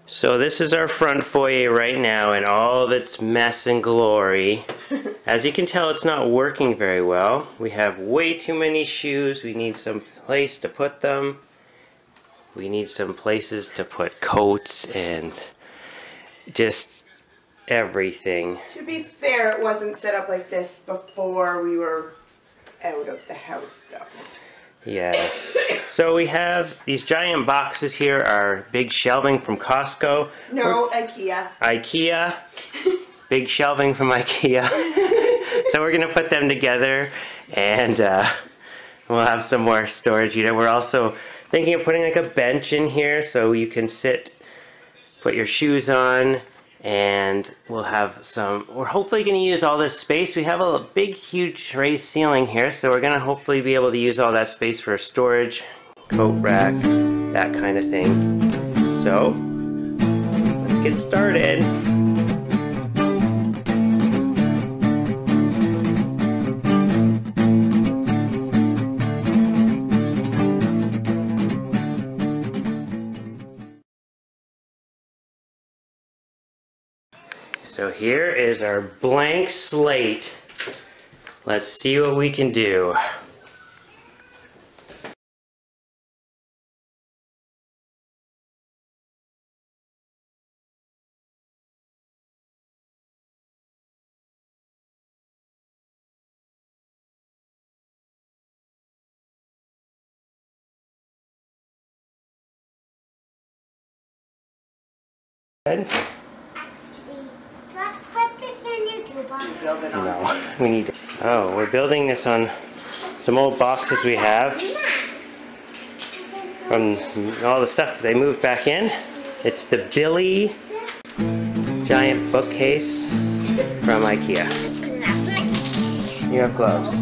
So this is our front foyer right now in all of its mess and glory. As you can tell, it's not working very well. We have way too many shoes. We need some place to put them. We need some places to put coats and just everything. To be fair, it wasn't set up like this before we were out of the house though. Yeah. So we have these giant boxes here, our big shelving from Costco. No, IKEA. IKEA. Big shelving from IKEA. So we're going to put them together and we'll have some more storage. You know, we're also thinking of putting like a bench in here so you can sit, put your shoes on, and we'll have some, we're hopefully going to use all this space. We have a big huge raised ceiling here, so we're going to hopefully be able to use all that space for storage, coat rack, that kind of thing. So let's get started. So here is our blank slate. Let's see what we can do. Good. No, we need to. Oh, we're building this on some old boxes we have from all the stuff they moved back in. It's the Billy giant bookcase from IKEA. You have gloves.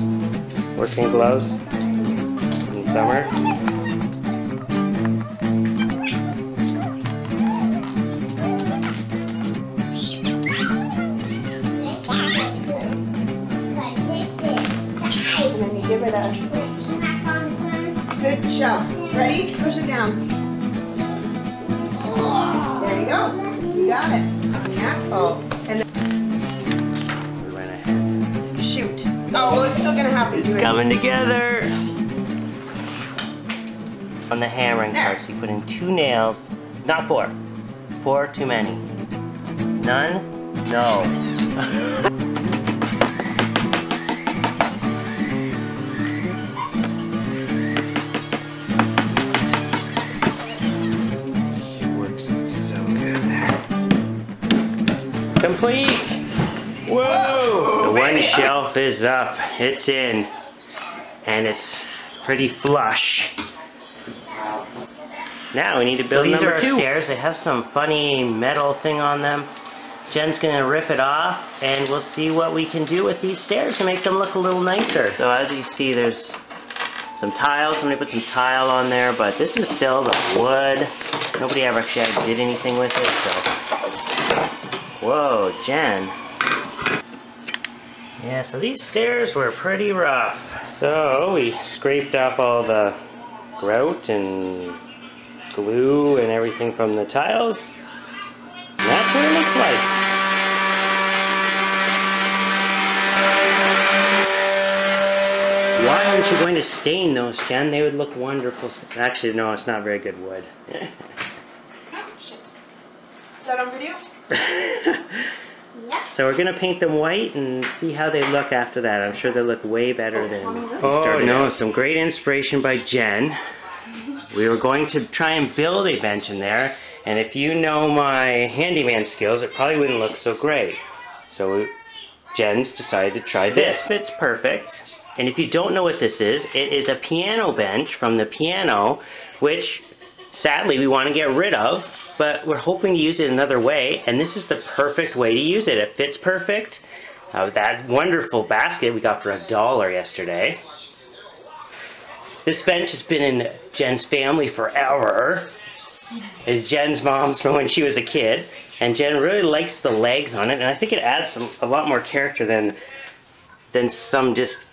Working gloves in summer. Give it a good shove. Ready? Push it down. There you go. You got it. Yeah. Oh, and then We went ahead. shoot. Oh, well, it's still gonna happen. It's coming together. On the hammering part, so you put in 2 nails, not 4. 4 too many. None? No. Complete! Whoa! The one shelf is up. It's in. And it's pretty flush. Now we need to build number 2. These are our stairs. They have some funny metal thing on them. Jen's gonna rip it off and we'll see what we can do with these stairs to make them look a little nicer. So as you see, there's some tiles. Somebody put some tile on there, but this is still the wood. Nobody ever actually did anything with it, so. Whoa, Jen. Yeah, so these stairs were pretty rough. So we scraped off all the grout and glue and everything from the tiles. And that's what it looks like. Why aren't you going to stain those, Jen? They would look wonderful. Actually, no, it's not very good wood. Shit. Is that on video? Yeah. So we're gonna paint them white and see how they look after that. I'm sure they look way better than. Oh no! Some great inspiration by Jen. We were going to try and build a bench in there, and if you know my handyman skills, it probably wouldn't look so great. So Jen's decided to try this. This fits perfect. And if you don't know what this is, it is a piano bench from the piano, which sadly we want to get rid of. But we're hoping to use it another way, and this is the perfect way to use it. It fits perfect. That wonderful basket we got for $1 yesterday. This bench has been in Jen's family forever. It's Jen's mom's from when she was a kid, and Jen really likes the legs on it, and I think it adds a lot more character than some just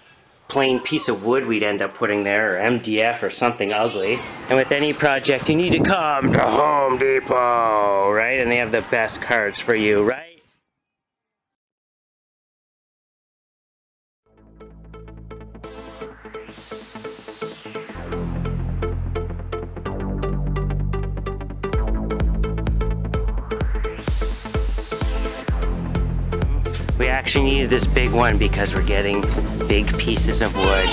plain piece of wood we'd end up putting there, or MDF or something ugly. And with any project, you need to come to Home Depot, right? And they have the best cards for you, right? We actually needed this big one because we're getting big pieces of wood.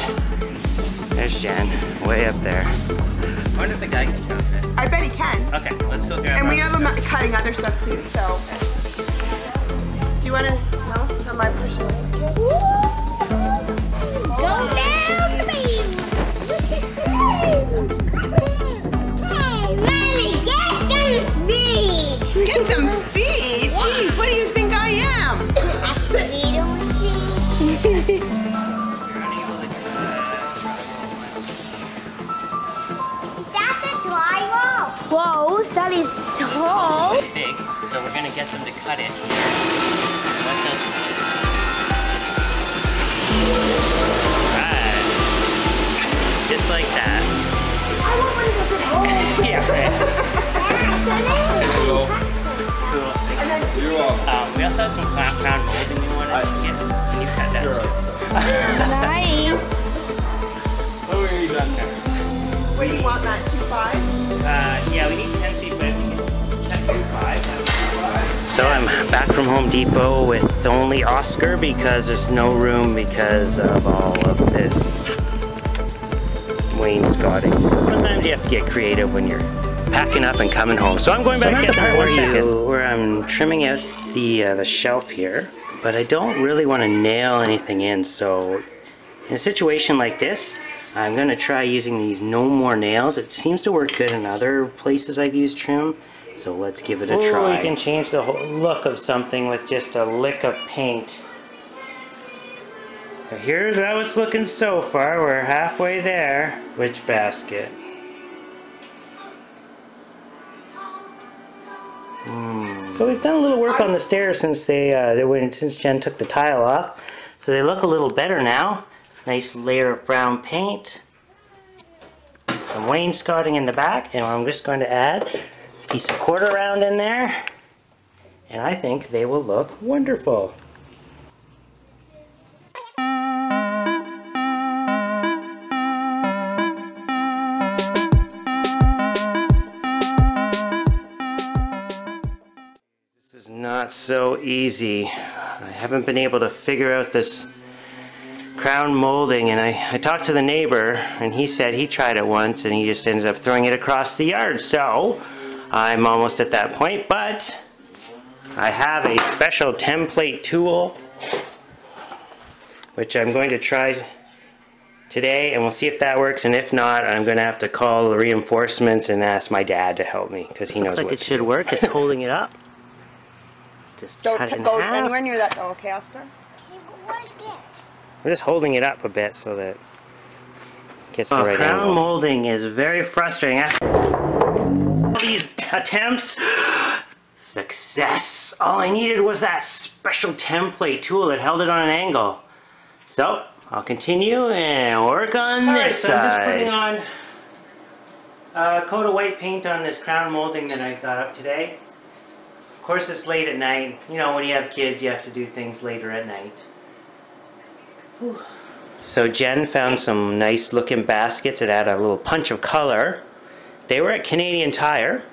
There's Jen, way up there. I wonder if the guy can jump it. I bet he can. Okay, let's go grab. And we have him cutting other stuff too, so. Do you want to, no? Am I pushing this? Go down, baby! Hey, Riley, get some speed! Get some speed? Jeez, what do you think I am? You don't see. Is that the drywall? Whoa, that is tall. It's big, so we're gonna get them to cut it. Right. Just like that. I want one of those at home. Yeah, right. Cool. And then We also have some crown molding we wanted to get. Can you cut that too? Nice. What were you done there? what do you want, that 2.5? Yeah, we need 10 feet, but if you can cut 5. So I'm back from Home Depot with only Oscar because there's no room because of all of this wainscoting. Sometimes you have to get creative when you're packing up and coming home. So I'm going back to the part where I'm trimming out the shelf here, but I don't really want to nail anything in. So in a situation like this, I'm going to try using these no more nails. It seems to work good in other places I've used trim. So let's give it a try. You can change the whole look of something with just a lick of paint. So here's how it's looking so far. We're halfway there. Which basket? So we've done a little work on the stairs since since Jen took the tile off. So they look a little better now. Nice layer of brown paint. Some wainscoting in the back, and I'm just going to add a piece of quarter round in there. And I think they will look wonderful. Not so easy. I haven't been able to figure out this crown molding, and I talked to the neighbor and he said he tried it once and he just ended up throwing it across the yard. So I'm almost at that point, but I have a special template tool which I'm going to try today, and we'll see if that works, and if not, I'm going to have to call the reinforcements and ask my dad to help me because he knows what it should work. It's holding it up. Just Don't cut it in go half. anywhere near that though, okay, Oscar? Okay, but what's this? I'm just holding it up a bit so that it gets the right angle. Crown molding is very frustrating. After all these attempts, success. All I needed was that special template tool that held it on an angle. So I'll continue and work on this side. I'm just putting on a coat of white paint on this crown molding that I got up today. Of course, it's late at night. You know, when you have kids, you have to do things later at night. Whew. So Jen found some nice looking baskets that add a little punch of color. They were at Canadian Tire.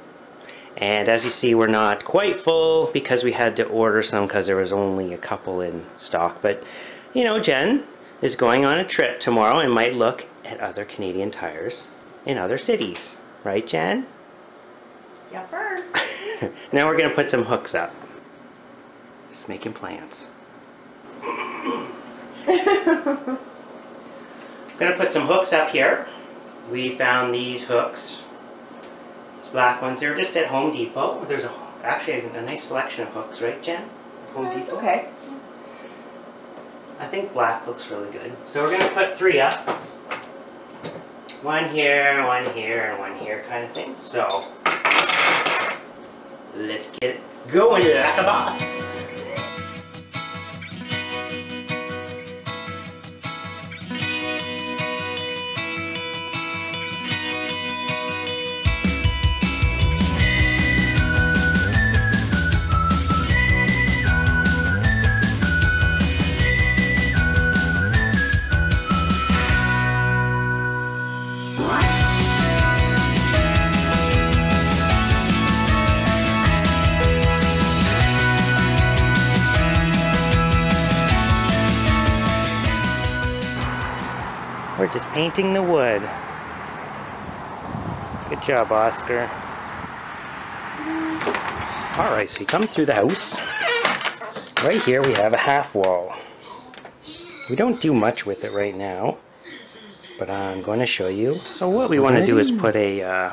And as you see, we're not quite full because we had to order some because there was only a couple in stock. But, you know, Jen is going on a trip tomorrow and might look at other Canadian Tires in other cities. Right, Jen? Yepper. Now we're going to put some hooks up. Just making plans. I'm going to put some hooks up here. We found these hooks. These black ones. They were just at Home Depot. There's actually a nice selection of hooks, right, Jen? Home Depot. Okay. I think black looks really good. So we're going to put 3 up. One here, and one here kind of thing. So let's get it going like a boss. We're just painting the wood. Good job, Oscar. Alright, so you come through the house. Right here we have a half wall. We don't do much with it right now, but I'm going to show you. So what we want to do is put a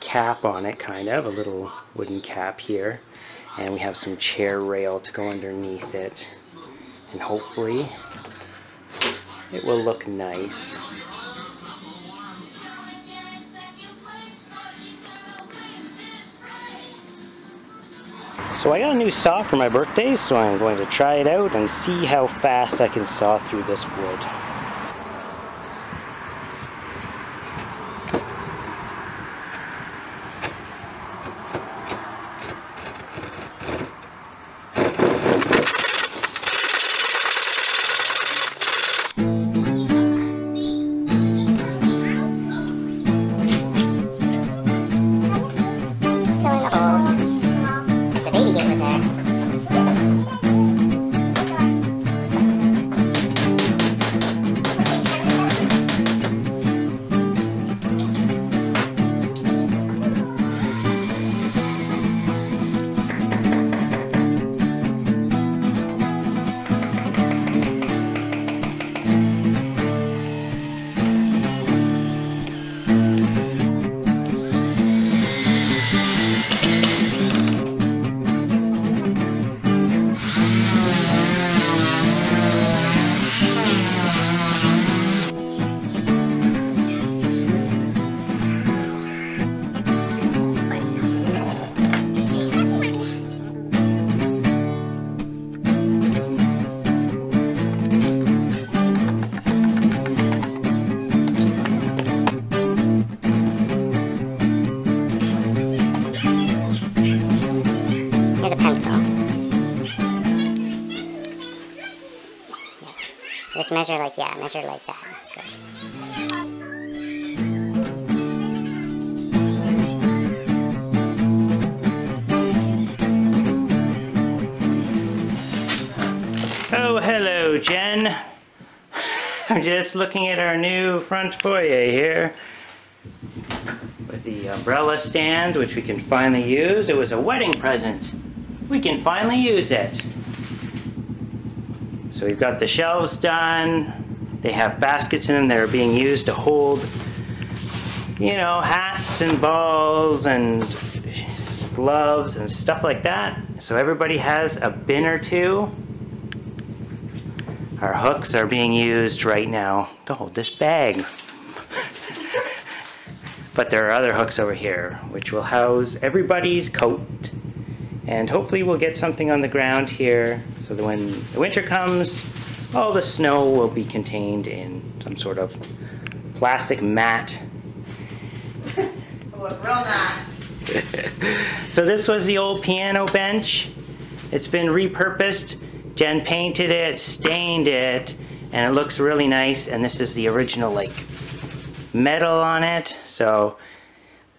cap on it, kind of, a little wooden cap here. And we have some chair rail to go underneath it. And hopefully it will look nice. So I got a new saw for my birthday, so I'm going to try it out and see how fast I can saw through this wood. Just measure like, yeah, measure like that. Good. Oh, hello, Jen. I'm just looking at our new front foyer here with the umbrella stand, which we can finally use. It was a wedding present. We can finally use it. So we've got the shelves done. They have baskets in them that are being used to hold, you know, hats and balls and gloves and stuff like that. So everybody has a bin or two. Our hooks are being used right now to hold this bag. But there are other hooks over here, which will house everybody's coat. And hopefully we'll get something on the ground here so that when the winter comes, all the snow will be contained in some sort of plastic mat. It'll look real nice. So this was the old piano bench. It's been repurposed. Jen painted it, stained it, and it looks really nice. And this is the original, like, metal on it. So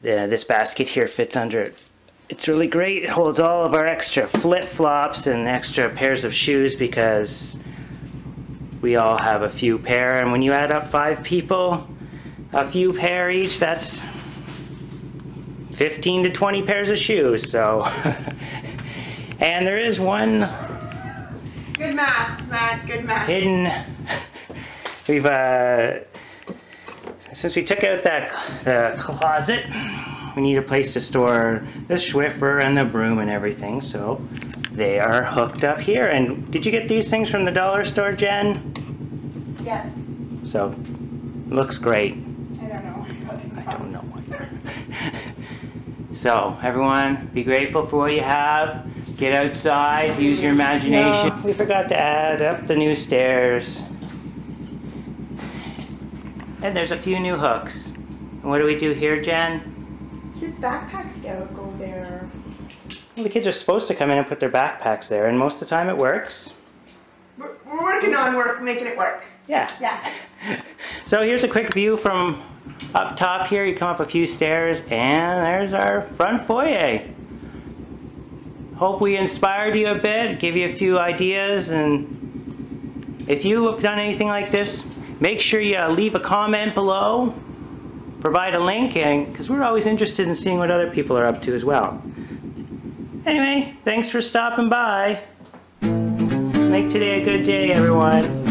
this basket here fits under it. It's really great. It holds all of our extra flip-flops and extra pairs of shoes because we all have a few pair. And when you add up 5 people, a few pair each, that's 15 to 20 pairs of shoes. So, and there is one. Good math, Matt. Good math. Hidden. We've since we took out the closet, we need a place to store the Swiffer and the broom and everything, so they are hooked up here. And did you get these things from the dollar store, Jen? Yes. So, looks great. I don't know. I don't know either. So, everyone, be grateful for what you have. Get outside, use your imagination. No, we forgot to add up the new stairs. And there's a few new hooks. And what do we do here, Jen? Kids' backpacks go there. Well, the kids are supposed to come in and put their backpacks there, and most of the time it works. We're working on making it work. Yeah. Yeah. So here's a quick view from up top here. You come up a few stairs, and there's our front foyer. Hope we inspired you a bit, give you a few ideas, and if you have done anything like this, Make sure you leave a comment below, provide a link, and because we're always interested in seeing what other people are up to as well. Anyway, thanks for stopping by. Make today a good day, everyone.